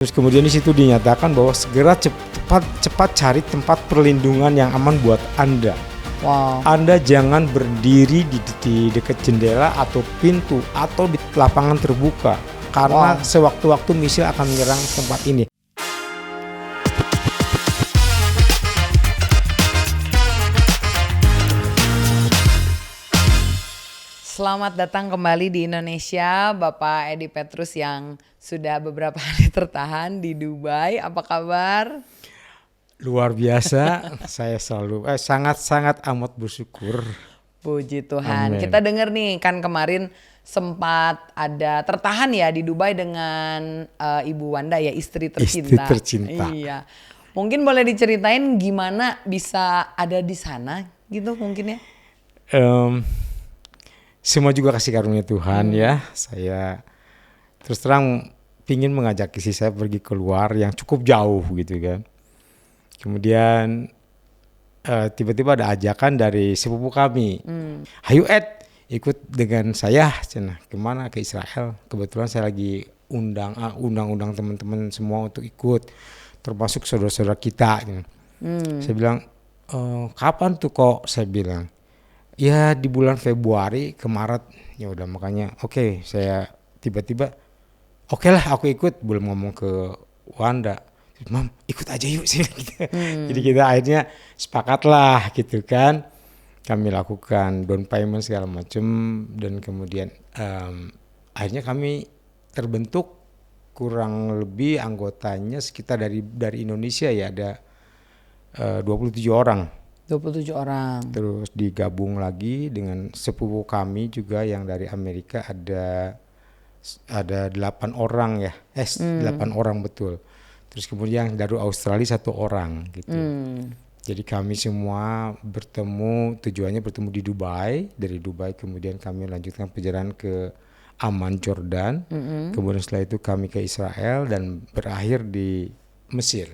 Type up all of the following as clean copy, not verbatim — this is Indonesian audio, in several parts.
Terus kemudian di situ dinyatakan bahwa segera cepat cari tempat perlindungan yang aman buat Anda. Wow. Anda jangan berdiri di dekat jendela atau pintu atau di lapangan terbuka karena sewaktu-waktu misil akan menyerang tempat ini. Selamat datang kembali di Indonesia, Bapak Edi Petrus yang sudah beberapa hari tertahan di Dubai. Apa kabar? Luar biasa, saya selalu sangat amat bersyukur. Puji Tuhan. Amen. Kita dengar nih kan kemarin sempat ada tertahan ya di Dubai dengan Ibu Wanda ya, istri tercinta. Istri tercinta. Iya. Mungkin boleh diceritain gimana bisa ada di sana gitu mungkin ya? Semua juga kasih karunia Tuhan ya. Saya terus terang pingin mengajak istri saya pergi keluar yang cukup jauh gitu kan. Kemudian tiba-tiba ada ajakan dari sepupu kami. Hayu Ed, ikut dengan saya cina kemana, ke Israel. Kebetulan saya lagi undang teman-teman semua untuk ikut, termasuk saudara-saudara kita gitu. Saya bilang kapan tuh kok, saya bilang ya di bulan Februari ke Maret. Ya udah makanya oke, saya tiba-tiba oke lah aku ikut, belum ngomong ke Wanda, Mam ikut aja yuk sih gitu. Jadi kita akhirnya sepakat lah gitu kan, kami lakukan down payment segala macam dan kemudian akhirnya kami terbentuk kurang lebih anggotanya sekitar dari Indonesia ya ada 27 orang. 27 orang. Terus digabung lagi dengan sepupu kami juga yang dari Amerika ada 8 orang ya. 8 orang betul. Terus kemudian dari Australia 1 orang gitu. Jadi kami semua tujuannya bertemu di Dubai. Dari Dubai kemudian kami lanjutkan perjalanan ke Amman, Jordan. Kemudian setelah itu kami ke Israel dan berakhir di Mesir.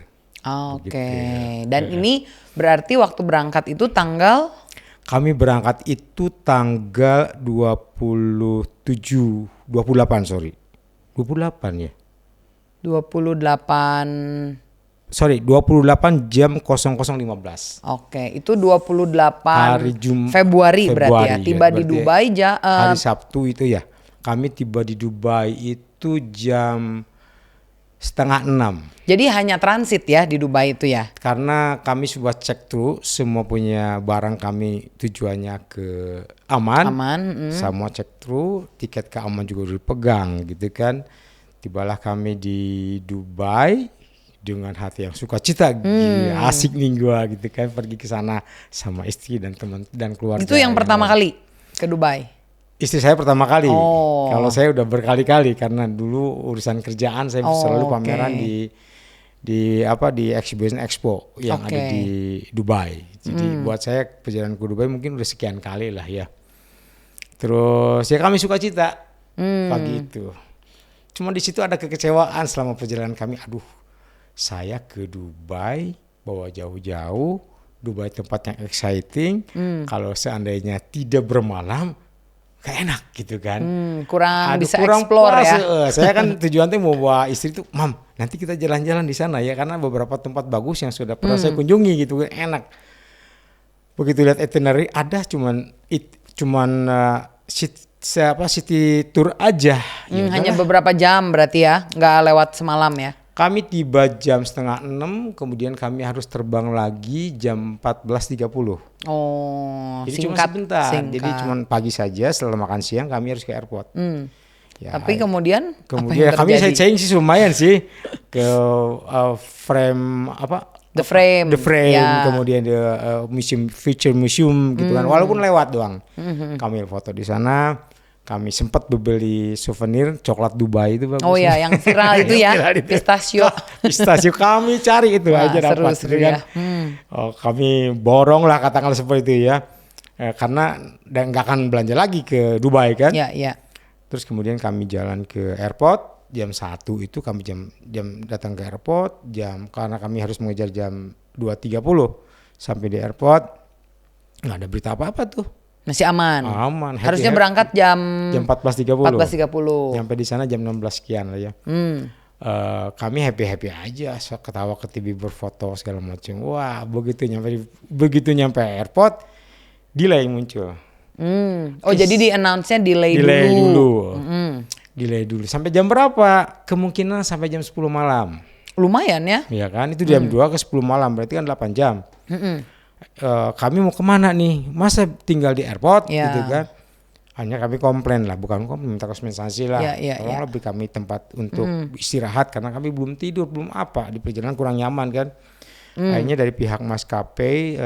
Oke. Gitu. Dan ini berarti waktu berangkat itu tanggal? Kami berangkat itu tanggal 28 ya. 28 jam 00.15. Oke, itu 28 hari Februari berarti ya. Tiba di Dubai hari Sabtu itu ya. Kami tiba di Dubai itu jam 5:30. Jadi hanya transit ya di Dubai itu ya? Karena kami sudah cek through semua punya barang kami tujuannya ke Amman. Semua cek through, tiket ke Amman juga udah dipegang gitu kan. Tibalah kami di Dubai dengan hati yang sukacita, asik nih gua gitu kan, pergi ke sana sama istri dan teman dan keluarga. Itu yang pertama kali ke Dubai? Istri saya pertama kali. Kalau saya udah berkali-kali karena dulu urusan kerjaan saya selalu pameran di Exhibition Expo yang ada di Dubai. Jadi buat saya perjalanan ke Dubai mungkin udah sekian kali lah ya. Terus ya kami sukacita pagi itu. Cuma di situ ada kekecewaan selama perjalanan kami. Aduh, saya ke Dubai bawa jauh-jauh. Dubai tempat yang exciting. Kalau seandainya tidak bermalam gak enak gitu kan. Kurang explore ya. Saya kan tujuan tuh mau bawa istri tuh, Mam nanti kita jalan-jalan di sana ya, karena beberapa tempat bagus yang sudah pernah saya kunjungi gitu, enak. Begitu lihat itinerary ada cuman city tour aja. Hanya beberapa jam berarti ya, nggak lewat semalam ya. Kami tiba jam 5:30, kemudian kami harus terbang lagi jam 14.30. Jadi cuma sebentar. Jadi cuma pagi saja, setelah makan siang kami harus ke airport. Ya, tapi kemudian kami sayang sih lumayan sih ke frame The Frame, ya. Kemudian Future Museum gitu kan. Walaupun lewat doang. Kami foto di sana. Kami sempat beli souvenir coklat Dubai itu bagus. Oh ya, yang viral itu ya, pistachio. Pistachio kami cari itu aja dapat. Seru kan. Ya. Kami borong lah katakanlah seperti itu ya. Karena nggak akan belanja lagi ke Dubai kan. Iya. Terus kemudian kami jalan ke airport jam 1 itu kami jam datang ke airport karena kami harus mengejar jam 2.30 sampai di airport nggak ada berita apa-apa tuh. Masih aman. Harusnya berangkat jam 14.30. 14.30. Sampai di sana jam 16 sekian lah ya. kami happy aja, ketawa ke TV, berfoto segala macam. Wah, begitu nyampe airport, delay muncul. Oh jadi di announce-nya delay dulu. Delay dulu. Sampai jam berapa? Kemungkinan sampai jam 10 malam. Lumayan ya? Iya kan, itu jam 2 ke 10 malam, berarti kan 8 jam. Kami mau kemana nih? Masa tinggal di airport gitu kan? Hanya kami komplain lah, bukan komplain, minta kompensasi lah. Tolonglah beri kami tempat untuk istirahat karena kami belum tidur, belum apa, di perjalanan kurang nyaman kan. Akhirnya dari pihak maskapai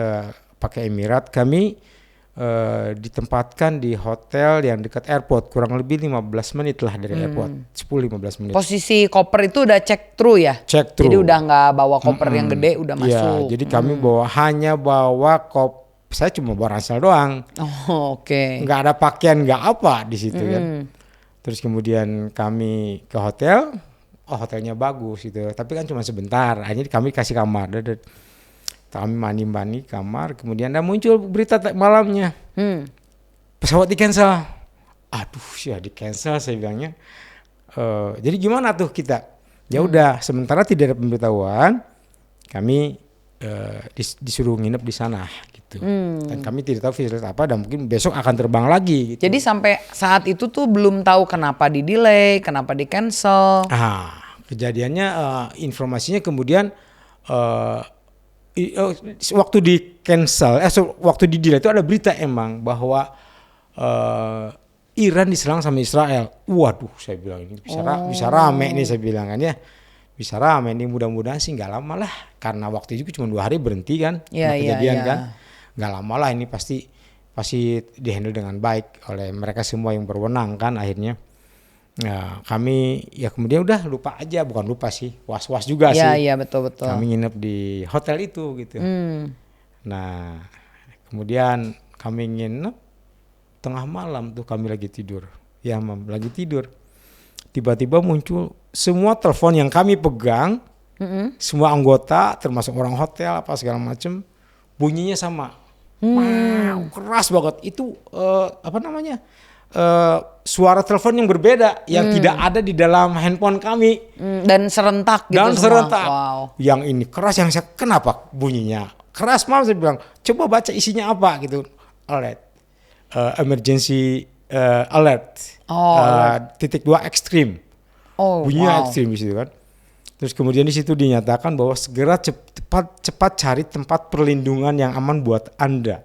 pakai Emirat, kami ditempatkan di hotel yang dekat airport, kurang lebih 15 menit lah dari airport, 10-15 menit. Posisi koper itu udah check through ya? Check through. Jadi udah nggak bawa koper yang gede, udah masuk. Jadi kami hanya bawa saya cuma bawa ransel doang. Oh, oke. Nggak ada pakaian, nggak apa di situ kan. Terus kemudian kami ke hotel, hotelnya bagus gitu, tapi kan cuma sebentar. Akhirnya kami kasih kamar, kami mandi kamar, kemudian muncul berita malamnya, pesawat di cancel. Aduh, ya di cancel saya bilangnya. Jadi gimana tuh kita? Ya udah, sementara tidak ada pemberitahuan, kami disuruh nginep di sana gitu. Dan kami tidak tahu fasilitas apa, dan mungkin besok akan terbang lagi gitu. Jadi sampai saat itu tuh belum tahu kenapa di delay, kenapa di cancel. Kejadiannya informasinya kemudian waktu di cancel, waktu di delay itu ada berita emang bahwa Iran diserang sama Israel. Waduh, saya bilang ini bisa rame nih, saya bilang kan ya. Bisa rame nih, mudah-mudahan sih nggak lama lah, karena waktu itu cuma 2 hari berhenti kan kejadian kan, nggak lama lah, ini pasti dihandle dengan baik oleh mereka semua yang berwenang kan akhirnya. Nah, kami ya kemudian udah lupa aja, bukan lupa sih, was-was juga sih. Iya betul. Kami nginep di hotel itu gitu. Nah, kemudian kami nginep tengah malam tuh, kami lagi tidur. Ya, lagi tidur. Tiba-tiba muncul semua telepon yang kami pegang, semua anggota termasuk orang hotel apa segala macam, bunyinya sama. Wow, keras banget. Itu suara telepon yang berbeda, yang tidak ada di dalam handphone kami. Dan serentak gitu. Dan serentak. Wow. Yang ini keras, yang saya kenapa bunyinya keras? Saya bilang coba baca isinya apa gitu. Alert, emergency alert. Titik 2 ekstrim. Bunyinya ekstrim di situ kan. Terus kemudian di situ dinyatakan bahwa segera cepat cari tempat perlindungan yang aman buat Anda.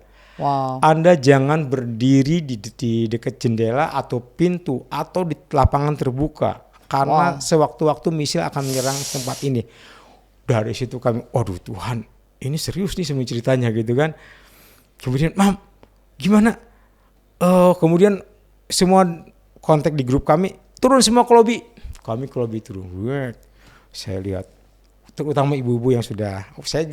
Anda jangan berdiri di dekat jendela atau pintu atau di lapangan terbuka, karena sewaktu-waktu misil akan menyerang tempat ini. Dari situ kami, waduh Tuhan, ini serius nih semua ceritanya gitu kan. Kemudian, Mam, gimana? Kemudian semua kontak di grup kami turun semua ke lobby. Kami ke lobby turun. Saya lihat terutama ibu-ibu yang saya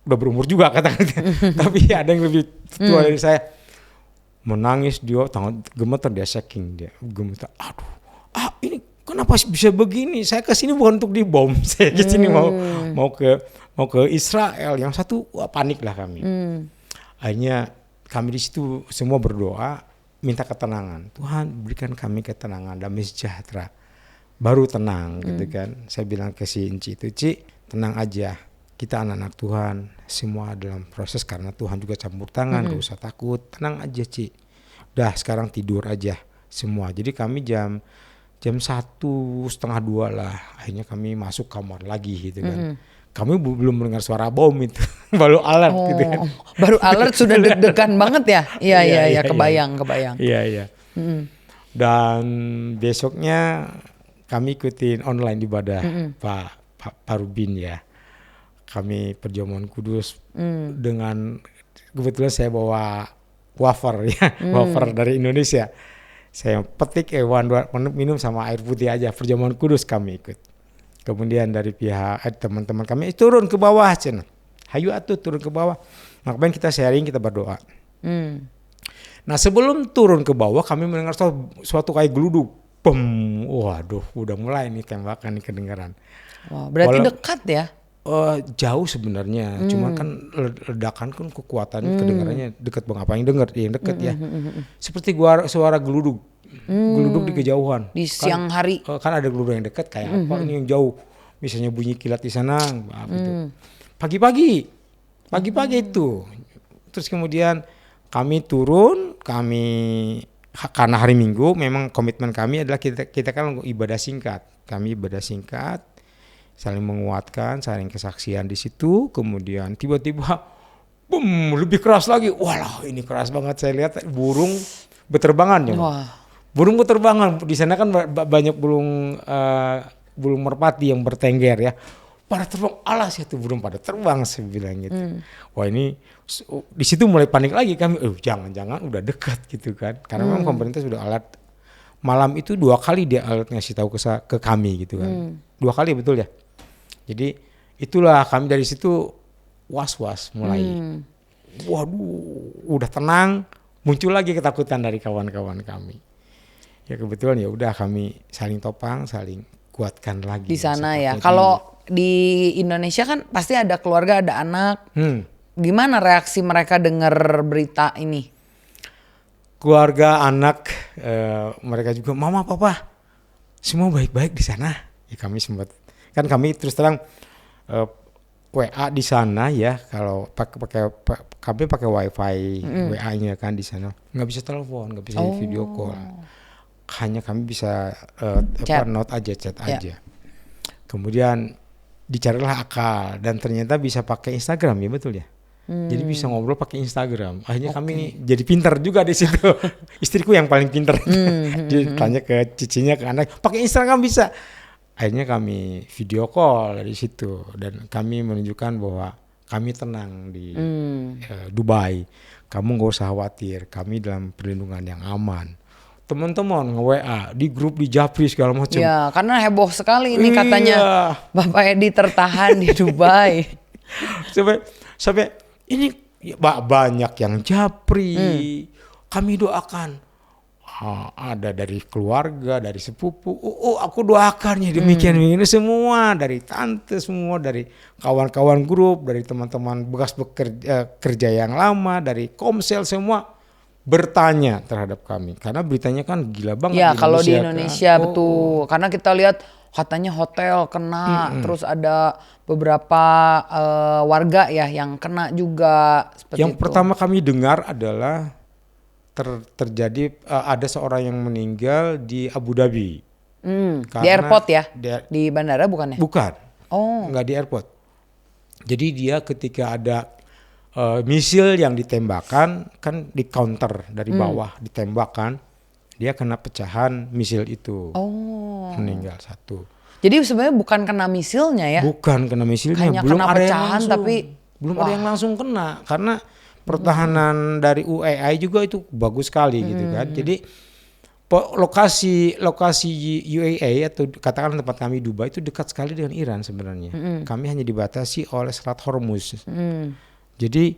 udah berumur juga kata-kata, tapi ada yang lebih tua dari saya, menangis dia, tangan gemeter, dia shaking, dia gemeter. Aduh, ini kenapa bisa begini? Saya kesini bukan untuk dibom, saya kesini mau ke Israel. Yang satu panik lah kami. Akhirnya kami di situ semua berdoa, minta ketenangan. Tuhan berikan kami ketenangan, damai sejahtera. Baru tenang gitu kan. Saya bilang ke si Enci itu, Ci, tenang aja. Kita anak-anak Tuhan, semua dalam proses karena Tuhan juga campur tangan, gak usah takut, tenang aja Ci. Udah sekarang tidur aja semua. Jadi kami jam 1:30 lah, akhirnya kami masuk kamar lagi gitu kan. Kami belum mendengar suara bom itu, baru alert gitu kan. Baru alert sudah deg-degan banget ya? Iya, kebayang. Iya. Dan besoknya kami ikutin online ibadah Pak Rubin ya. Kami perjamuan kudus dengan kebetulan saya bawa wafer ya, wafer dari Indonesia. Saya petik minum sama air putih aja, perjamuan kudus kami ikut. Kemudian dari pihak teman-teman kami turun ke bawah, hayu atuh turun ke bawah. Makanya kita sharing, kita berdoa. Nah sebelum turun ke bawah kami mendengar suatu kayak geluduk. Waduh, udah mulai nih tembakan nih kedengaran. Berarti dekat ya? Jauh sebenarnya, cuma kan ledakan kan kekuatannya kedengarannya dekat banget. Apa yang dengar? Yang dekat ya. Seperti suara geluduk geluduk di kejauhan. Di siang hari. Kan ada geluduk yang dekat kayak apa ini yang jauh. Misalnya bunyi kilat di sana, gitu. Pagi-pagi itu. Terus kemudian kami turun, karena hari Minggu memang komitmen kami adalah kita kan ibadah singkat. Kami ibadah singkat, saling menguatkan, saling kesaksian di situ. Kemudian tiba-tiba, boom, lebih keras lagi. Walah, ini keras banget. Saya lihat burung berterbangan ya. Burung berterbangan di sana kan banyak burung merpati yang bertengger ya. Pada terbang, alas ya tuh burung pada terbang, saya bilang gitu. Wah ini di situ mulai panik lagi kami. Jangan-jangan udah dekat gitu kan. Karena memang pemerintah sudah alert. Malam itu 2 kali dia alert ngasih tahu ke kami gitu kan. 2 kali betul ya. Jadi itulah kami dari situ was-was mulai. Waduh, udah tenang, muncul lagi ketakutan dari kawan-kawan kami. Ya kebetulan ya udah kami saling topang, saling kuatkan lagi di sana ya. Kalau di Indonesia kan pasti ada keluarga, ada anak. Gimana reaksi mereka dengar berita ini? Keluarga, anak, mereka juga mama, papa, semua baik-baik di sana. Ya kami sempat, kan kami terus terang WA di sana ya. Kalau kami pakai wifi WA-nya kan di sana. Nggak bisa telepon, nggak bisa video call. Hanya kami bisa note aja, chat aja. Kemudian dicarilah akal dan ternyata bisa pakai Instagram ya, betul ya. Jadi bisa ngobrol pakai Instagram. Akhirnya kami jadi pintar juga di situ. Istriku yang paling pintar. Dia tanya ke cicinya, ke anak, pakai Instagram bisa. Akhirnya kami video call dari situ dan kami menunjukkan bahwa kami tenang di Dubai. Kamu nggak usah khawatir, kami dalam perlindungan yang aman. Teman-teman nge-WA di grup, di Japri segala macam. Ya, karena heboh sekali ini katanya Bapak Edi tertahan di Dubai. Sampai ini banyak yang Japri. Kami doakan. Ada dari keluarga, dari sepupu. Aku doakan ya demikian ini semua, dari tante semua, dari kawan-kawan grup, dari teman-teman bekas kerja yang lama, dari Komsel semua bertanya terhadap kami karena beritanya kan gila banget ya, di kalau di Indonesia Indonesia kan. Betul, karena kita lihat katanya hotel kena, terus ada beberapa warga ya yang kena juga. Yang itu. Pertama kami dengar adalah terjadi ada seorang yang meninggal di Abu Dhabi. Di airport ya? Di bandara bukan ya? Bukan. Nggak di airport. Jadi dia ketika ada misil yang ditembakkan kan di counter dari bawah ditembakkan, dia kena pecahan misil itu, meninggal 1. Jadi sebenarnya bukan kena misilnya ya? Bukan kena misilnya, hanya belum kena ada pecahan, yang langsung, tapi belum ada yang langsung kena karena pertahanan dari UAE juga itu bagus sekali gitu kan. Jadi lokasi UAE atau katakan tempat kami Dubai itu dekat sekali dengan Iran sebenarnya. Kami hanya dibatasi oleh Selat Hormuz. Jadi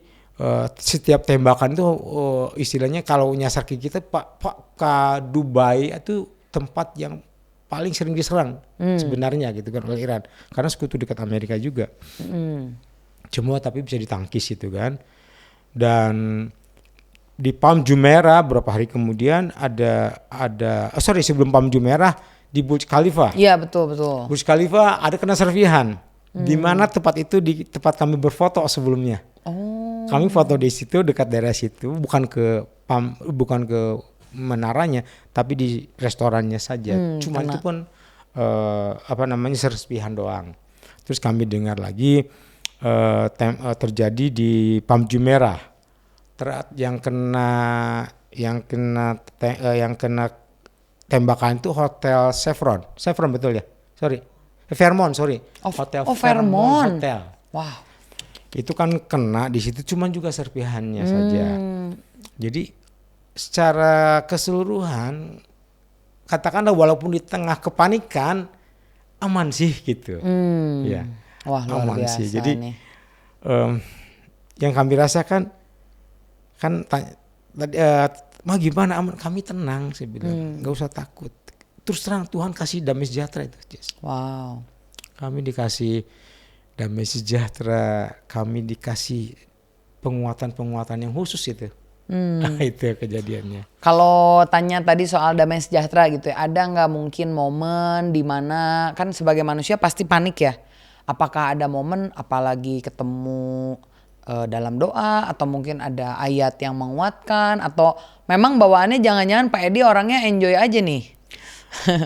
setiap tembakan itu istilahnya kalau nyasar ke kita ke Dubai itu tempat yang paling sering diserang sebenarnya gitu kan oleh Iran karena sekutu dekat Amerika juga. Semua tapi bisa ditangkis itu kan. Dan di Palm Jumeirah beberapa hari kemudian sebelum Palm Jumeirah di Burj Khalifa. Iya betul. Burj Khalifa ada kena serpihan. Di mana tempat itu di tempat kami berfoto sebelumnya. Kami foto di situ dekat daerah situ, bukan ke menaranya, tapi di restorannya saja. Cuma itu pun serpihan doang. Terus kami dengar lagi terjadi di Palm Jumeirah. Yang kena tembakan itu Hotel Chevron betul ya? Fairmont. Hotel Fairmont Hotel. Wow. Itu kan kena di situ, cuman juga serpihannya saja. Jadi secara keseluruhan katakanlah walaupun di tengah kepanikan aman sih gitu. Ya. Wah, luar aman biasa sih. Jadi yang kami rasakan kan mah gimana aman, kami tenang saya bilang, nggak usah takut. Terus terang Tuhan kasih damai sejahtera itu. Wow. Kami dikasih damai sejahtera, kami dikasih penguatan yang khusus itu. Itu kejadiannya. Kalau tanya tadi soal damai sejahtera gitu ya, ada nggak mungkin momen di mana kan sebagai manusia pasti panik ya? Apakah ada momen apalagi ketemu dalam doa atau mungkin ada ayat yang menguatkan atau memang bawaannya jangan-jangan Pak Edi orangnya enjoy aja nih?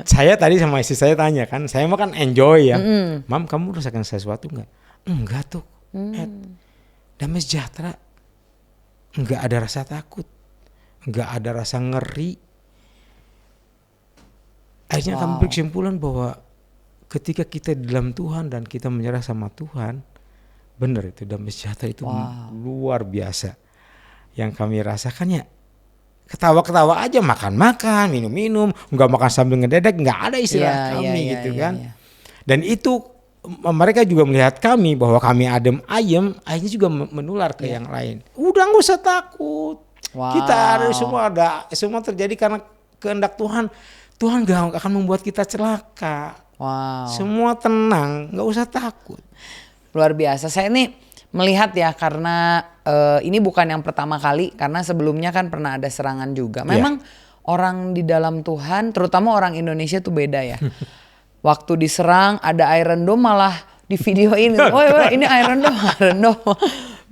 Saya tadi sama istri saya tanya kan, saya mah kan enjoy ya. Mam, kamu rasakan sesuatu nggak? Enggak tuh. Ed, damai sejahtera. Enggak ada rasa takut. Enggak ada rasa ngeri. Akhirnya kami berkesimpulan bahwa ketika kita di dalam Tuhan dan kita menyerah sama Tuhan, benar itu damai sejahtera itu luar biasa. Yang kami rasakan ya ketawa-ketawa aja, makan-makan, minum-minum, nggak makan sambil ngededek, nggak ada istilah kami gitu kan. Dan itu mereka juga melihat kami bahwa kami adem ayem, akhirnya juga menular ke yang lain. Udah nggak usah takut, kita harus semua terjadi karena kehendak Tuhan. Tuhan gak akan membuat kita celaka. Semua tenang, nggak usah takut. Luar biasa. Saya ini melihat ya karena ini bukan yang pertama kali, karena sebelumnya kan pernah ada serangan juga. Memang orang di dalam Tuhan, terutama orang Indonesia tuh beda ya. Waktu diserang ada Iron Dome malah di videoin. Woi, ini Iron Dome.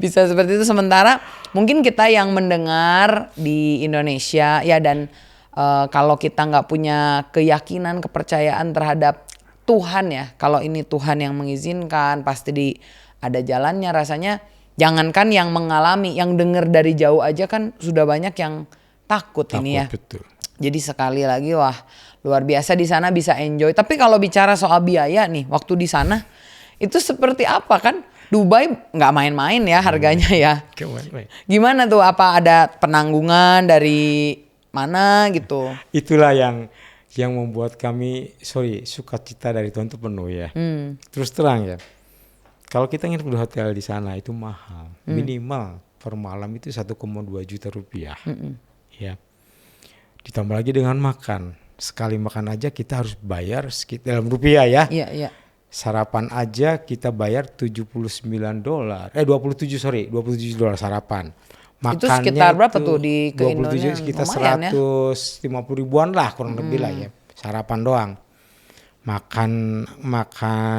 Bisa seperti itu. Sementara mungkin kita yang mendengar di Indonesia ya, dan kalau kita nggak punya keyakinan, kepercayaan terhadap Tuhan ya, kalau ini Tuhan yang mengizinkan pasti ada jalannya. Rasanya jangankan yang mengalami, yang dengar dari jauh aja kan sudah banyak yang takut ini ya. Betul. Jadi sekali lagi wah luar biasa di sana bisa enjoy. Tapi kalau bicara soal biaya nih, waktu di sana itu seperti apa kan? Dubai nggak main-main ya harganya ya. Gimana tuh? Apa ada penanggungan dari mana gitu? Itulah yang membuat kami sukacita dari Tuhan itu penuh ya. Terus terang ya, kalau kita nginep di hotel di sana itu mahal, minimal per malam itu 1,2 juta rupiah. Ya, ditambah lagi dengan makan, sekali makan aja kita harus bayar sekitar dalam rupiah ya. Iya. Sarapan aja kita bayar $27 sarapan. Makannya itu sekitar berapa tuh di ke 27 Indonesia? sekitar Lumayan 150 ribuan lah kurang lebih lah ya, sarapan doang. Makan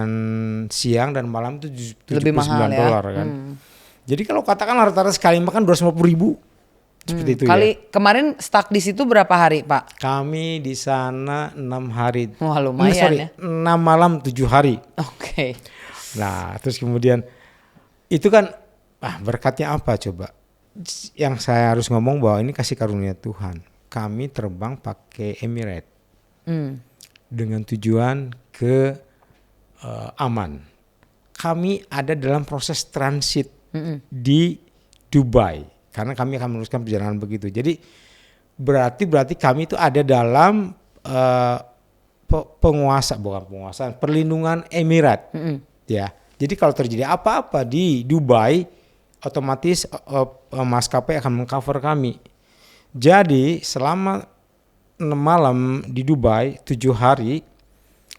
siang dan malam itu $79 ya. Kan. Jadi kalau katakan rata-rata sekali makan 250 ribu seperti itu ya. Kemarin stuck di situ berapa hari Pak? Kami di sana 6 hari. Wah lumayan ya. 6 malam 7 hari. Oke. Nah terus kemudian itu kan berkatnya apa coba? Yang saya harus ngomong bahwa ini kasih karunia Tuhan. Kami terbang pakai Emirates dengan tujuan ke Aman. Kami ada dalam proses transit di Dubai karena kami akan meneruskan perjalanan begitu. Jadi berarti kami itu ada dalam perlindungan Emirates. Ya. Jadi kalau terjadi apa-apa di Dubai, otomatis maskapai akan mengcover kami. Jadi selama 6 malam di Dubai, 7 hari,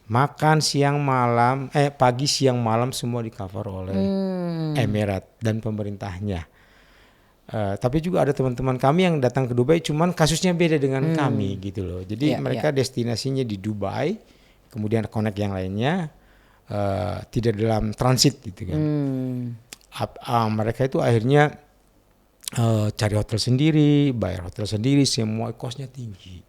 makan siang malam, pagi siang malam semua di cover oleh Emirates dan pemerintahnya. Tapi juga ada teman-teman kami yang datang ke Dubai, cuman kasusnya beda dengan kami gitu loh. Jadi mereka destinasinya di Dubai, kemudian connect yang lainnya tidak dalam transit gitu kan. Mereka itu akhirnya cari hotel sendiri, bayar hotel sendiri, semua kosnya tinggi.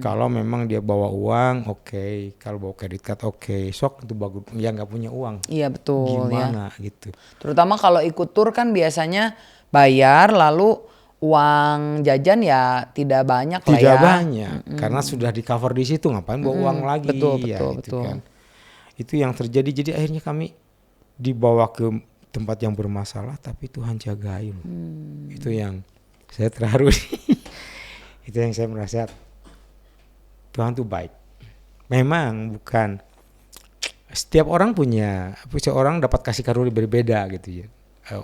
Kalau memang dia bawa uang, oke. Kalau bawa kredit card, oke. Sok itu bagus. Ya nggak punya uang. Iya betul. Gimana ya. Gitu. Terutama kalau ikut tur kan biasanya bayar, lalu uang jajan ya tidak banyak lah ya. Tidak banyak, karena sudah di cover di situ. Ngapain bawa uang lagi? Betul. Kan. Itu yang terjadi. Jadi akhirnya kami dibawa ke tempat yang bermasalah, tapi Tuhan jagain. Itu yang saya terharu. Itu yang saya merasa Tuhan tuh baik. Memang bukan setiap orang orang dapat kasih karunia berbeda gitu ya.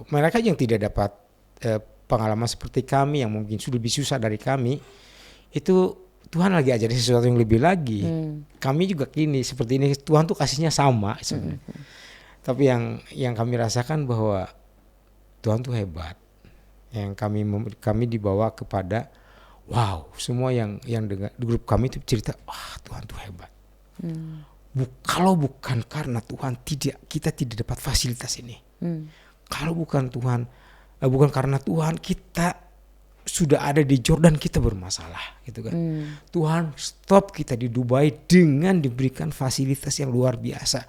Mereka yang tidak dapat pengalaman seperti kami yang mungkin sudah lebih susah dari kami, itu Tuhan lagi ajarin sesuatu yang lebih lagi. Kami juga kini seperti ini, Tuhan tuh kasihnya sama sebenarnya. Tapi yang kami rasakan bahwa Tuhan tuh hebat. yang kami dibawa kepada wow, semua yang dengar grup kami itu cerita, wah Tuhan tuh hebat. Kalau bukan karena Tuhan kita tidak dapat fasilitas ini. Kalau bukan bukan karena Tuhan kita sudah ada di Jordan, kita bermasalah gitu kan. Tuhan stop kita di Dubai dengan diberikan fasilitas yang luar biasa.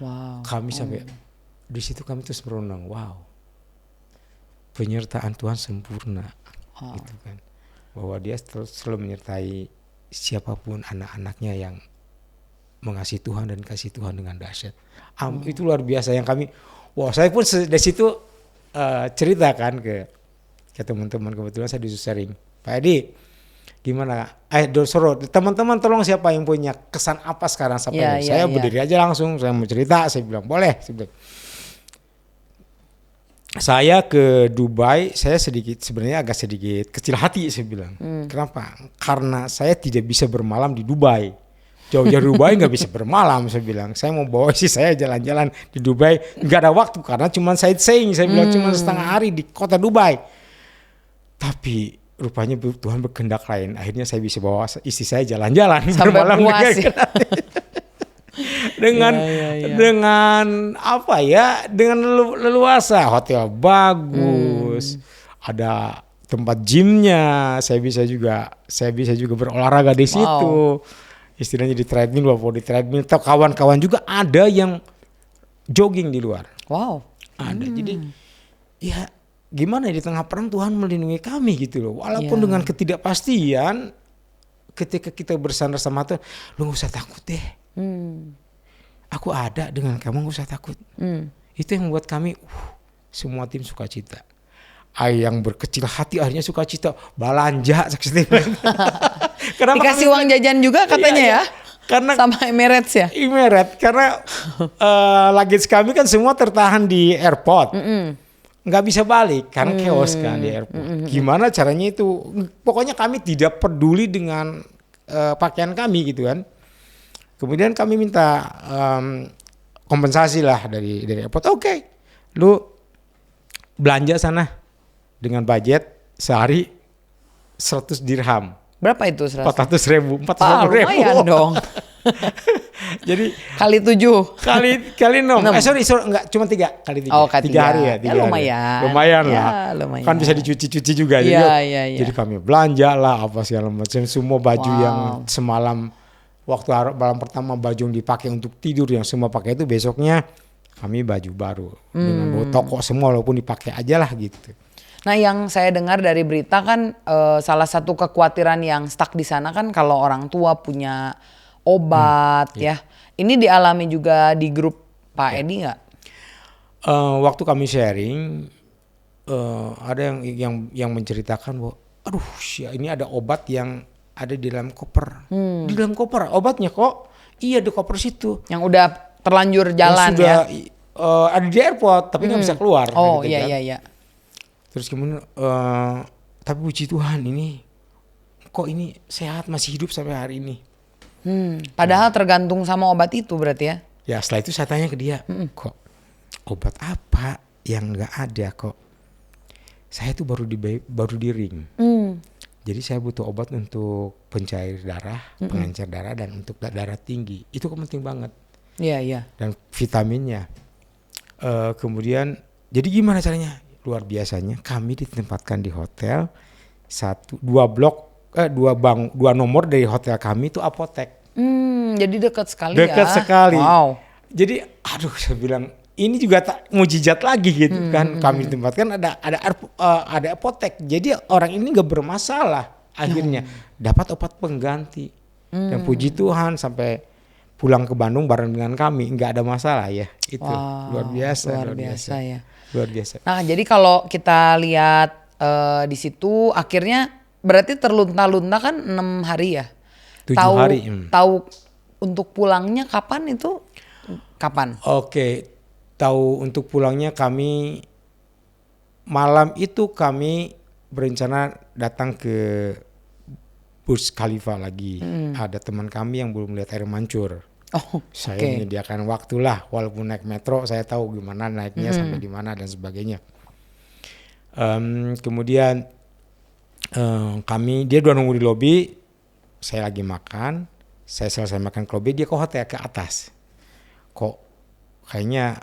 Wow. Kami sampai di situ kami terus merenung, wow, penyertaan Tuhan sempurna, gitu kan. Bahwa Dia selalu menyertai siapapun anak-anaknya yang mengasihi Tuhan dan kasih Tuhan dengan dahsyat. Itu luar biasa yang kami, wow, saya pun dari situ ceritakan ke teman-teman. Kebetulan saya disuruh sharing, Pak Edi gimana? Suruh teman-teman tolong siapa yang punya kesan apa sekarang sampai ini. Saya berdiri aja langsung, saya mau cerita, saya bilang boleh. Saya ke Dubai, saya sebenarnya agak sedikit kecil hati, saya bilang. Kenapa? Karena saya tidak bisa bermalam di Dubai. Jauh-jauh Dubai nggak bisa bermalam, saya bilang. Saya mau bawa saya jalan-jalan di Dubai, nggak ada waktu karena cuma sightseeing, saya bilang cuma setengah hari di kota Dubai. Tapi rupanya Tuhan berkehendak lain. Akhirnya saya bisa bawa istri saya jalan-jalan bermalam puas ya. dengan apa ya, dengan leluasa, hotel bagus, ada tempat gymnya, saya bisa juga berolahraga di situ. Istilahnya di treadmill, di treadmill. Atau kawan-kawan juga ada yang jogging di luar. Wow. Ada. Jadi ya gimana di tengah perang Tuhan melindungi kami gitu loh. Walaupun dengan ketidakpastian, ketika kita bersandar sama Tuhan, lu gak usah takut deh. Aku ada dengan kamu, gak usah takut. Itu yang membuat kami semua tim sukacita. Yang berkecil hati akhirnya sukacita, belanja. Dikasih uang jajan juga katanya ya. Karena sama Emirates ya. Emirates karena luggage kami kan semua tertahan di airport. Nggak bisa balik karena chaos kan di airport. Gimana caranya itu? Pokoknya kami tidak peduli dengan pakaian kami gitu kan. Kemudian kami minta kompensasi lah dari airport. Oke, lu belanja sana dengan budget sehari 100 dirham. Berapa itu? 400.000. Lumayan dong. Jadi kali 7. Kali 6. Sorry, enggak, cuma 3 kali 3. Oh, 3 hari ya. 3 lumayan. Lumayan ya, lah. Lumayan. Kan bisa dicuci-cuci juga. Jadi kami belanja lah apa segala macam. Semua baju yang semalam waktu malam pertama baju yang dipakai untuk tidur yang semua pakai itu, besoknya kami baju baru dengan bawa toko semua walaupun dipakai aja lah gitu. Nah, yang saya dengar dari berita kan salah satu kekhawatiran yang stuck di sana kan kalau orang tua punya obat ya. Ini dialami juga di grup Pak Edi nggak? Waktu kami sharing ada yang menceritakan bahwa aduh ini ada obat yang ada di dalam koper. Di dalam koper obatnya kok. Iya di koper situ. Yang udah terlanjur jalan yang sudah, ya. Ada di airport tapi nggak bisa keluar. Oh gitu, iya. Terus kemudian tapi puji Tuhan ini kok ini sehat masih hidup sampai hari ini. Padahal tergantung sama obat itu berarti ya. Ya setelah itu saya tanya ke dia, kok obat apa yang nggak ada kok? Saya tuh baru di ring. Jadi saya butuh obat untuk pencair darah, pengencer darah dan untuk darah tinggi. Itu penting banget. Iya. Dan vitaminnya. Kemudian jadi gimana caranya? Luar biasanya kami ditempatkan di hotel 2 nomor dari hotel kami itu apotek. Jadi dekat sekali Dekat sekali. Wow. Jadi saya bilang ini juga tak mujizat lagi gitu kan. Kami ditempatkan ada apotek. Jadi orang ini nggak bermasalah. Akhirnya dapat obat pengganti. Dan puji Tuhan sampai pulang ke Bandung bareng dengan kami nggak ada masalah ya. Itu luar biasa ya. Luar biasa. Nah, jadi kalau kita lihat di situ akhirnya berarti terlunta-lunta kan 6 hari ya. 7 hari. Tahu untuk pulangnya kapan itu? Kapan? Oke. Tahu untuk pulangnya kami malam itu kami berencana datang ke Burj Khalifa lagi. Ada teman kami yang belum lihat air mancur. Saya menyediakan waktulah walaupun naik metro saya tahu gimana naiknya sampai di mana dan sebagainya. Kemudian dia dua nunggu di lobi, saya lagi makan, saya selesai makan ke lobi, dia ke hotel ke atas. Kok kayaknya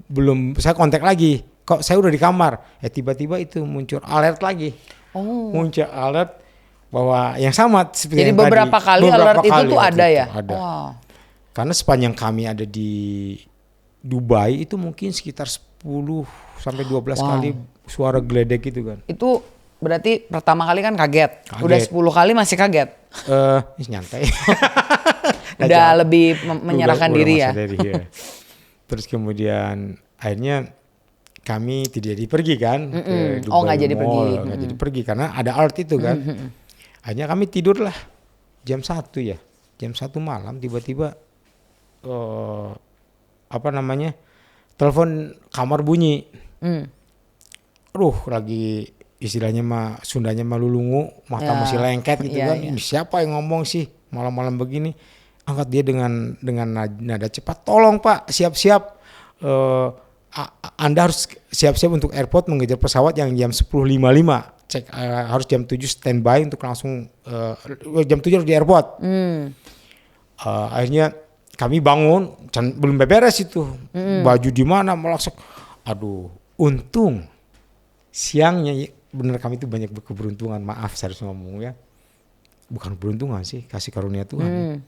belum, saya kontak lagi. Kok saya udah di kamar? Tiba-tiba itu muncul alert lagi. Muncul alert bahwa yang sama seperti jadi yang beberapa tadi. kali alert itu tuh ada ya? Ada. Wow. Karena sepanjang kami ada di Dubai itu mungkin sekitar 10 sampai 12 kali suara geledek gitu kan. Itu berarti pertama kali kan kaget. Udah 10 kali masih kaget? Nyantai. Udah lebih menyerahkan diri ya? Ya. Terus kemudian akhirnya kami tidak jadi pergi kan. Ke Dubai nggak jadi pergi. Nggak jadi pergi karena ada alert itu kan. Akhirnya kami tidur lah jam 1 ya. Jam 1 malam tiba-tiba telepon kamar bunyi. Lagi istilahnya mah Sundanya mah lulungu, mata masih lengket gitu kan. Ini siapa yang ngomong sih malam-malam begini? Angkat dia dengan nada cepat. Tolong Pak, siap-siap. Anda harus siap-siap untuk airport mengejar pesawat yang jam 10.55. Cek harus jam 7 standby untuk langsung jam 7 harus di airport. Akhirnya kami bangun, belum beres itu. Baju di mana melaksak. Aduh, untung siangnya bener kami itu banyak keberuntungan. Maaf saya harus ngomong ya. Bukan beruntungan sih, kasih karunia Tuhan.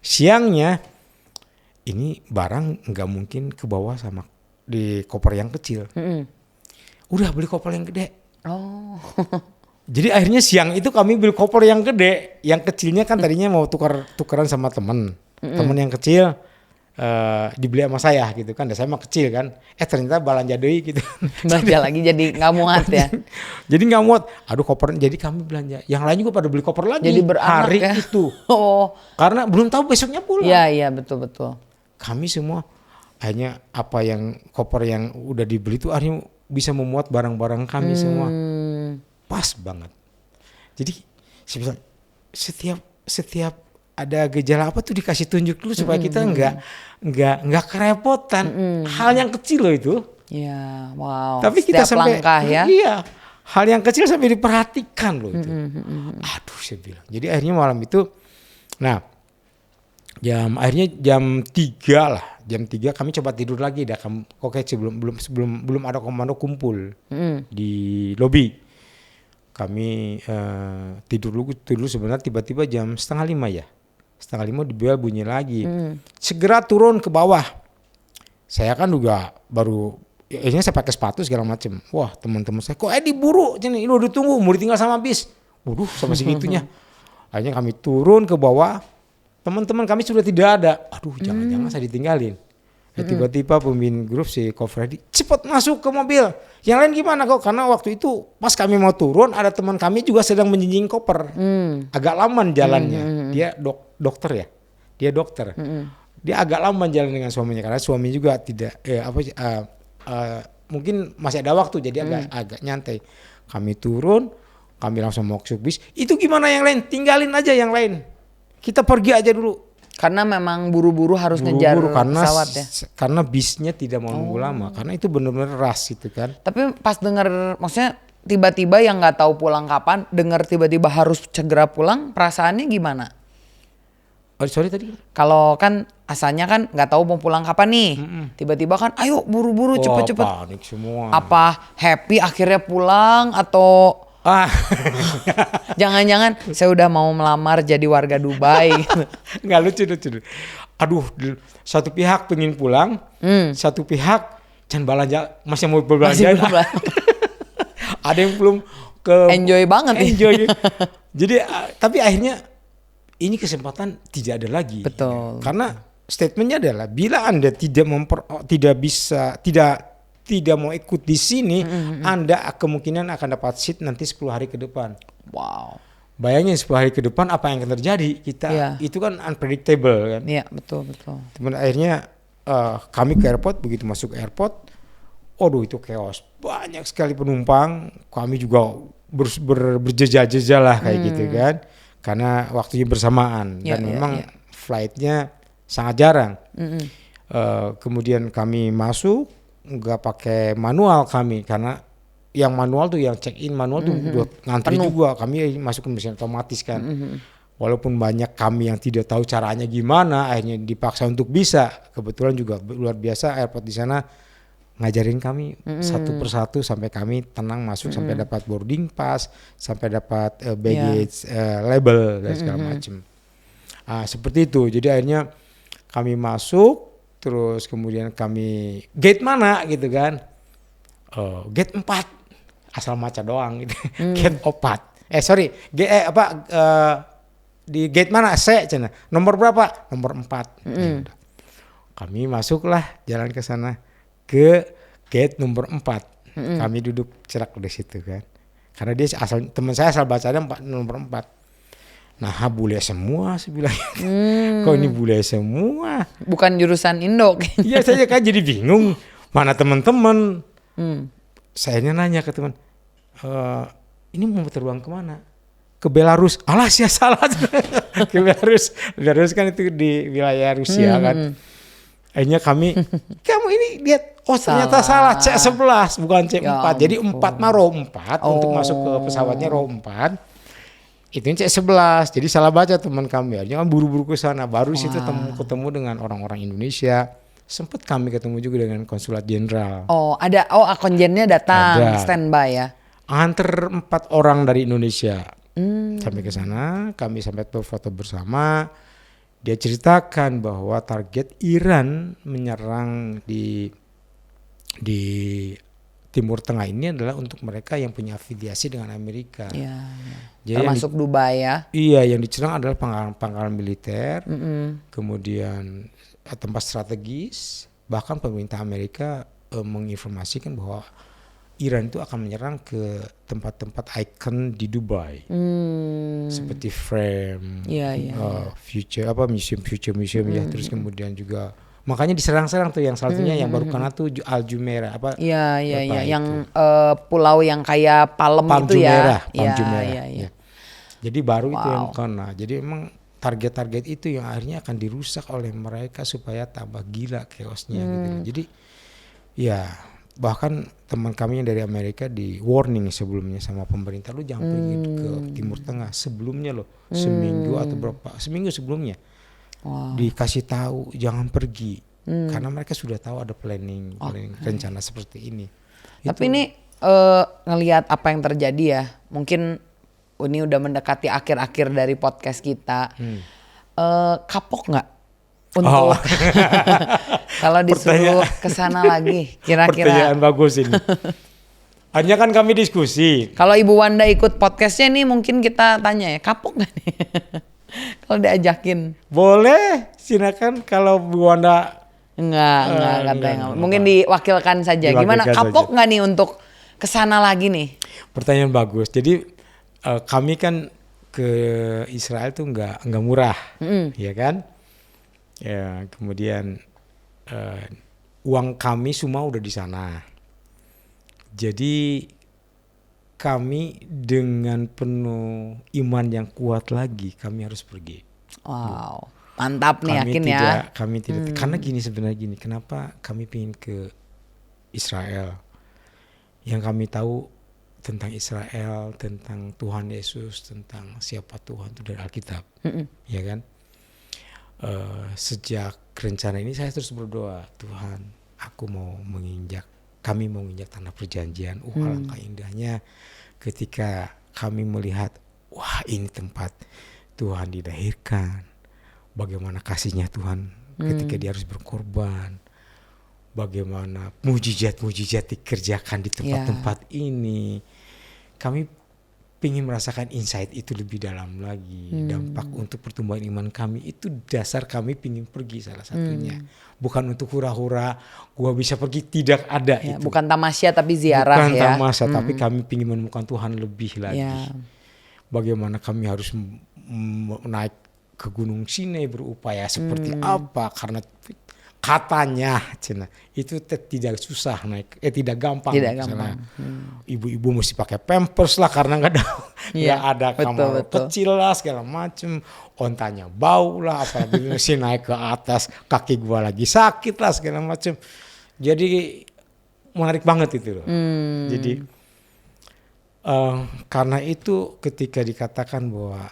Siangnya ini barang nggak mungkin ke bawah sama di koper yang kecil. Udah beli koper yang gede. Jadi akhirnya siang itu kami beli koper yang gede. Yang kecilnya kan tadinya mau tukeran sama temen yang kecil dibeli sama saya gitu kan. Dan saya mah kecil kan. Ternyata belanja deui gitu. Belanja lagi jadi nggak muat ya. Jadi nggak muat. Aduh koper. Jadi kami belanja. Yang lain juga pada beli koper lagi. Jadi beranak hari ya. itu. Karena belum tahu besoknya pulang. Iya betul. Kami semua hanya koper yang udah dibeli itu akhirnya bisa memuat barang-barang kami semua. Pas banget. Jadi setiap ada gejala apa tuh dikasih tunjuk dulu supaya kita nggak kerepotan. Hal yang kecil loh itu. Iya, wow. Tapi kita sampai langkah ya. Iya. Hal yang kecil sampai diperhatikan loh itu. Aduh saya bilang. Jadi akhirnya malam itu akhirnya jam 3 lah. Jam 3 kami coba tidur lagi dah. Oke, belum ada komando kumpul di lobi. Kami tidur dulu sebenarnya tiba-tiba jam 4:30 ya. 4:30 di bel bunyi lagi. Segera turun ke bawah. Saya kan juga baru akhirnya saya pakai sepatu segala macam. Wah, teman-teman saya kok diburu ini udah ditunggu mau ditinggal sama bis. Waduh, sama segitunya. Akhirnya kami turun ke bawah. Teman-teman kami sudah tidak ada. Aduh, jangan-jangan saya ditinggalin. Tiba-tiba pemimpin grup si Ko Freddy cepat masuk ke mobil. Yang lain gimana kok? Karena waktu itu pas kami mau turun ada teman kami juga sedang menjinjing koper. Agak lama jalannya. Dia dokter ya. Dia dokter. Dia agak lama jalan dengan suaminya karena suami juga tidak mungkin masih ada waktu jadi agak nyantai. Kami turun, kami langsung mau ke bis. Itu gimana yang lain? Tinggalin aja yang lain. Kita pergi aja dulu. Karena memang buru-buru harus ngejar pesawat ya. Karena bisnya tidak mau nunggu lama. Karena itu benar-benar rush itu kan. Tapi pas dengar maksudnya tiba-tiba yang nggak tahu pulang kapan, dengar tiba-tiba harus segera pulang, perasaannya gimana? Sorry tadi. Kalau kan asalnya kan nggak tahu mau pulang kapan nih. Tiba-tiba kan ayo buru-buru cepet-cepet. Panik semua. Apa happy akhirnya pulang atau jangan-jangan saya udah mau melamar jadi warga Dubai. Nggak lucu. Aduh, satu pihak pengen pulang, satu pihak jangan belanja, masih mau berbelanja. Ada yang belum enjoy banget. Enjoy. Jadi tapi akhirnya ini kesempatan tidak ada lagi. Betul. Karena statementnya adalah bila Anda tidak mau ikut di sini, Anda kemungkinan akan dapat seat nanti 10 hari ke depan. Wow. Bayangin 10 hari ke depan apa yang akan terjadi? Itu kan unpredictable kan. Iya, betul. Teman akhirnya kami ke airport, begitu masuk ke airport, itu chaos. Banyak sekali penumpang, kami juga berjejal-jejal lah kayak gitu kan. Karena waktunya bersamaan dan memang flightnya sangat jarang. Kemudian kami masuk, nggak pakai manual kami, karena yang manual tuh yang check in manual tuh udah ngantri juga, kami masukin mesin otomatis kan. Walaupun banyak kami yang tidak tahu caranya gimana, akhirnya dipaksa untuk bisa. Kebetulan juga luar biasa airport di sana ngajarin kami satu persatu sampai kami tenang masuk, sampai dapat boarding pass, sampai dapat baggage label dan segala macam. Seperti itu. Jadi akhirnya kami masuk, terus kemudian kami gate mana gitu kan? Gate 4, asal maca doang gitu. Gate 4. Di gate mana? Cina. Nomor berapa? Nomor 4. Kami masuklah jalan ke sana ke gate nomor 4. Kami duduk cerak di situ kan. Karena dia teman saya asal bacanya nomor 4. Nah, bule semua saya bilang. Kok ini bule semua? Bukan jurusan Indo. Iya, saya kan jadi bingung. Mana teman-teman? Saya nanya ke teman, ini mau terbang kemana? Ke Belarus. Alah, sia salah. Ke Belarus. Belarus kan itu di wilayah Rusia kan. Akhirnya kamu ini lihat, ternyata salah. C11 bukan C4. Ya, jadi 4 mah row 4 untuk masuk ke pesawatnya row 4. Itu C11. Jadi salah baca teman kami. Akhirnya kan buru-buru ke sana. Baru situ ketemu dengan orang-orang Indonesia. Sempat kami ketemu juga dengan konsulat jenderal. Ada. Konjennya datang, standby ya. Antar 4 orang dari Indonesia. Sampai ke sana, kami sampai foto bersama. Dia ceritakan bahwa target Iran menyerang di Timur Tengah ini adalah untuk mereka yang punya afiliasi dengan Amerika. Ya. Jadi termasuk Dubai ya. Iya, yang diserang adalah pangkalan militer, kemudian tempat strategis. Bahkan pemerintah Amerika menginformasikan bahwa Iran itu akan menyerang ke tempat-tempat ikon di Dubai, seperti Frame, Future museum ya. Terus kemudian juga makanya diserang-serang tuh yang satunya yang baru kena tuh Al Jumeirah yang pulau yang kayak palem itu Jumeirah, ya. Jumeirah. Ya. Jadi baru itu yang kena. Jadi emang target-target itu yang akhirnya akan dirusak oleh mereka supaya tambah gila chaosnya gitu. Jadi ya, bahkan teman kami yang dari Amerika di warning sebelumnya sama pemerintah, lu jangan pergi ke Timur Tengah sebelumnya loh, seminggu sebelumnya dikasih tahu jangan pergi, karena mereka sudah tahu ada planning rencana seperti ini. Tapi ini ngelihat apa yang terjadi ya, mungkin ini udah mendekati akhir-akhir dari podcast kita. Kapok nggak untuk kalau disuruh kesana lagi, kira-kira? Pertanyaan bagus ini. Hanya kan kami diskusi. Kalau Ibu Wanda ikut podcastnya nih, mungkin kita tanya ya, kapok nggak nih? Kalau diajakin. Boleh, silakan. Kalau Bu Wanda enggak. Mungkin diwakilkan saja. Gimana, kapok nggak nih untuk kesana lagi nih? Pertanyaan bagus. Jadi kami kan ke Israel tuh nggak murah, ya kan? Ya, kemudian uang kami semua udah di sana. Jadi kami dengan penuh iman yang kuat lagi, kami harus pergi. Wow, mantap nih, yakin ya. Kami tidak, karena sebenarnya gini, kenapa kami pengen ke Israel? Yang kami tahu tentang Israel, tentang Tuhan Yesus, tentang siapa Tuhan itu dari Alkitab, ya kan? Sejak rencana ini saya terus berdoa, Tuhan, kami mau menginjak tanah perjanjian. Alangkah indahnya ketika kami melihat, wah ini tempat Tuhan dilahirkan. Bagaimana kasihnya Tuhan ketika dia harus berkorban. Bagaimana mujizat-mujizat dikerjakan di tempat-tempat ini. Kami ingin merasakan insight itu lebih dalam lagi. Dampak untuk pertumbuhan iman kami itu dasar kami ingin pergi salah satunya. Bukan untuk hura-hura gua bisa pergi, tidak ada itu. Bukan tamasya tapi ziarah. Bukan tamasya, tapi kami ingin menemukan Tuhan lebih lagi. Bagaimana kami harus naik ke Gunung Sinai berupaya seperti apa, karena katanya itu tidak susah naik, tidak gampang. Ibu-ibu mesti pakai pampers lah karena nggak ada kamar kecil lah segala macem. Ontanya bau lah, apalagi mesti naik ke atas, kaki gua lagi sakit lah segala macem. Jadi menarik banget itu loh. Jadi karena itu ketika dikatakan bahwa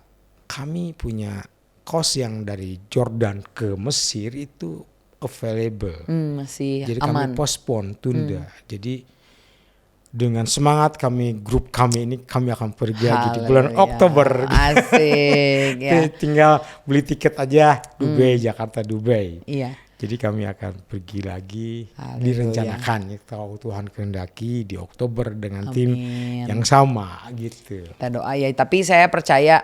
kami punya kos yang dari Jordan ke Mesir itu available. Masih Jadi aman. kami postpone, tunda. Jadi dengan semangat grup kami ini kami akan pergi di bulan Haleluya. Oktober. Asik ya. Tinggal beli tiket aja Dubai, Jakarta Dubai. Iya. Jadi kami akan pergi lagi, Haleluya. direncanakan ya, kalau Tuhan kehendaki di Oktober dengan tim Amin. yang sama gitu. Kita doa ya. Tapi saya percaya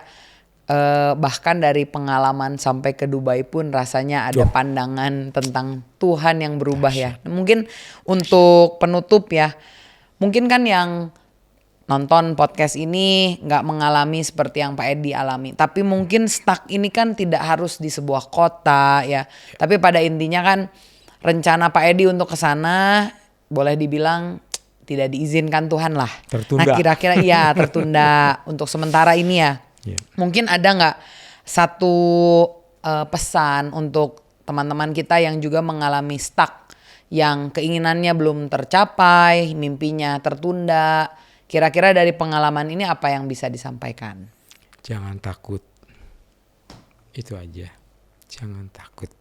bahkan dari pengalaman sampai ke Dubai pun rasanya ada pandangan tentang Tuhan yang berubah ya. Mungkin untuk penutup ya, mungkin kan yang nonton podcast ini nggak mengalami seperti yang Pak Edi alami. Tapi mungkin stuck ini kan tidak harus di sebuah kota ya. Tapi pada intinya kan rencana Pak Edi untuk ke sana boleh dibilang tidak diizinkan Tuhan lah. Tertunda. Nah kira-kira iya tertunda untuk sementara ini ya. Yeah. Mungkin ada nggak satu pesan untuk teman-teman kita yang juga mengalami stuck, yang keinginannya belum tercapai, mimpinya tertunda. Kira-kira dari pengalaman ini apa yang bisa disampaikan? Jangan takut, itu aja. Jangan takut,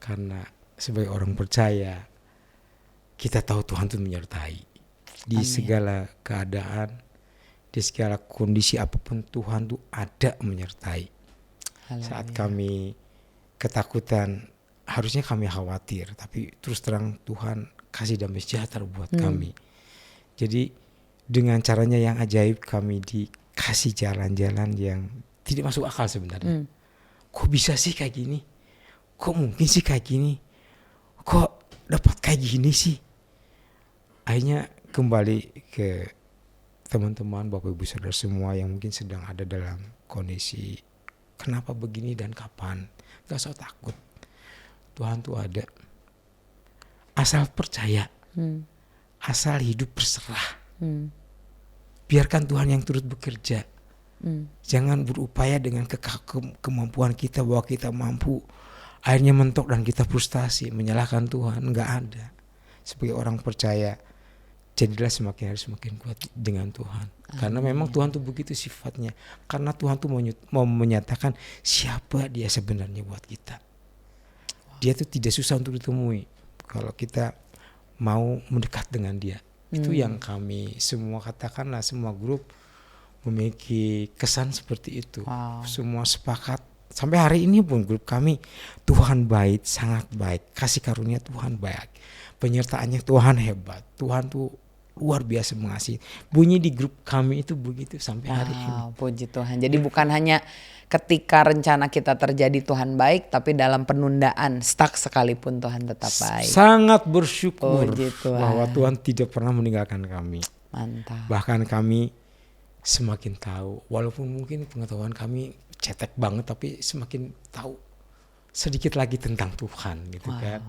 karena sebagai orang percaya kita tahu Tuhan itu menyertai di segala keadaan. Di segala kondisi apapun Tuhan tuh ada menyertai. Haleluya. Saat kami ketakutan harusnya kami khawatir, tapi terus terang Tuhan kasih damai sejahtera buat kami. Jadi dengan caranya yang ajaib kami dikasih jalan-jalan yang tidak masuk akal sebenarnya. Kok bisa sih kayak gini? Kok mungkin sih kayak gini? Kok dapat kayak gini sih? Akhirnya kembali ke teman-teman, Bapak Ibu Saudara semua yang mungkin sedang ada dalam kondisi kenapa begini dan kapan. Gak usah takut. Tuhan tuh ada. Asal percaya. Asal hidup berserah. Biarkan Tuhan yang turut bekerja. Jangan berupaya dengan kemampuan kita bahwa kita mampu. Akhirnya mentok dan kita frustasi menyalahkan Tuhan. Gak ada. Sebagai orang percaya, jadilah semakin hari semakin kuat dengan Tuhan. Karena memang Tuhan tuh begitu sifatnya. Karena Tuhan tuh mau menyatakan siapa dia sebenarnya buat kita. Dia tuh tidak susah untuk ditemui kalau kita mau mendekat dengan dia. Itu yang kami semua katakanlah, semua grup memiliki kesan seperti itu. Semua sepakat. Sampai hari ini pun grup kami, Tuhan baik, sangat baik. Kasih karunia Tuhan baik. Penyertaannya Tuhan hebat. Tuhan tuh luar biasa mengasihi. Bunyi di grup kami itu begitu sampai hari ini. Puji Tuhan. Jadi bukan hanya ketika rencana kita terjadi Tuhan baik, tapi dalam penundaan stuck sekalipun Tuhan tetap baik. Sangat bersyukur Tuhan. bahwa Tuhan tidak pernah meninggalkan kami. Mantap. Bahkan kami semakin tahu, walaupun mungkin pengetahuan kami cetek banget, tapi semakin tahu sedikit lagi tentang Tuhan gitu kan.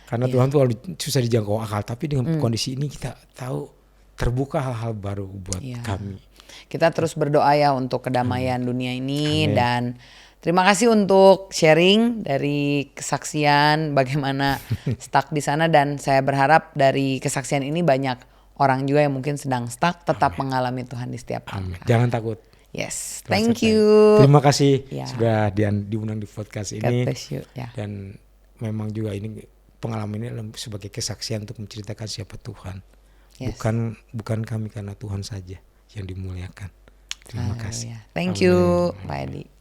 Karena Tuhan tuh susah dijangkau akal, tapi dengan kondisi ini kita tahu terbuka hal-hal baru buat kami. Kita terus berdoa ya untuk kedamaian dunia ini. Dan terima kasih untuk sharing dari kesaksian bagaimana stuck di sana, dan saya berharap dari kesaksian ini banyak orang juga yang mungkin sedang stuck tetap mengalami Tuhan di setiap langkah. Jangan takut. Yes, thank Tuhan you. Terima kasih Ya. sudah diundang di podcast ini. God bless you. Ya. Dan memang juga ini pengalaman ini sebagai kesaksian untuk menceritakan siapa Tuhan. Yes. Bukan kami, karena Tuhan saja yang dimuliakan. Terima kasih. Thank you, Pak Edi.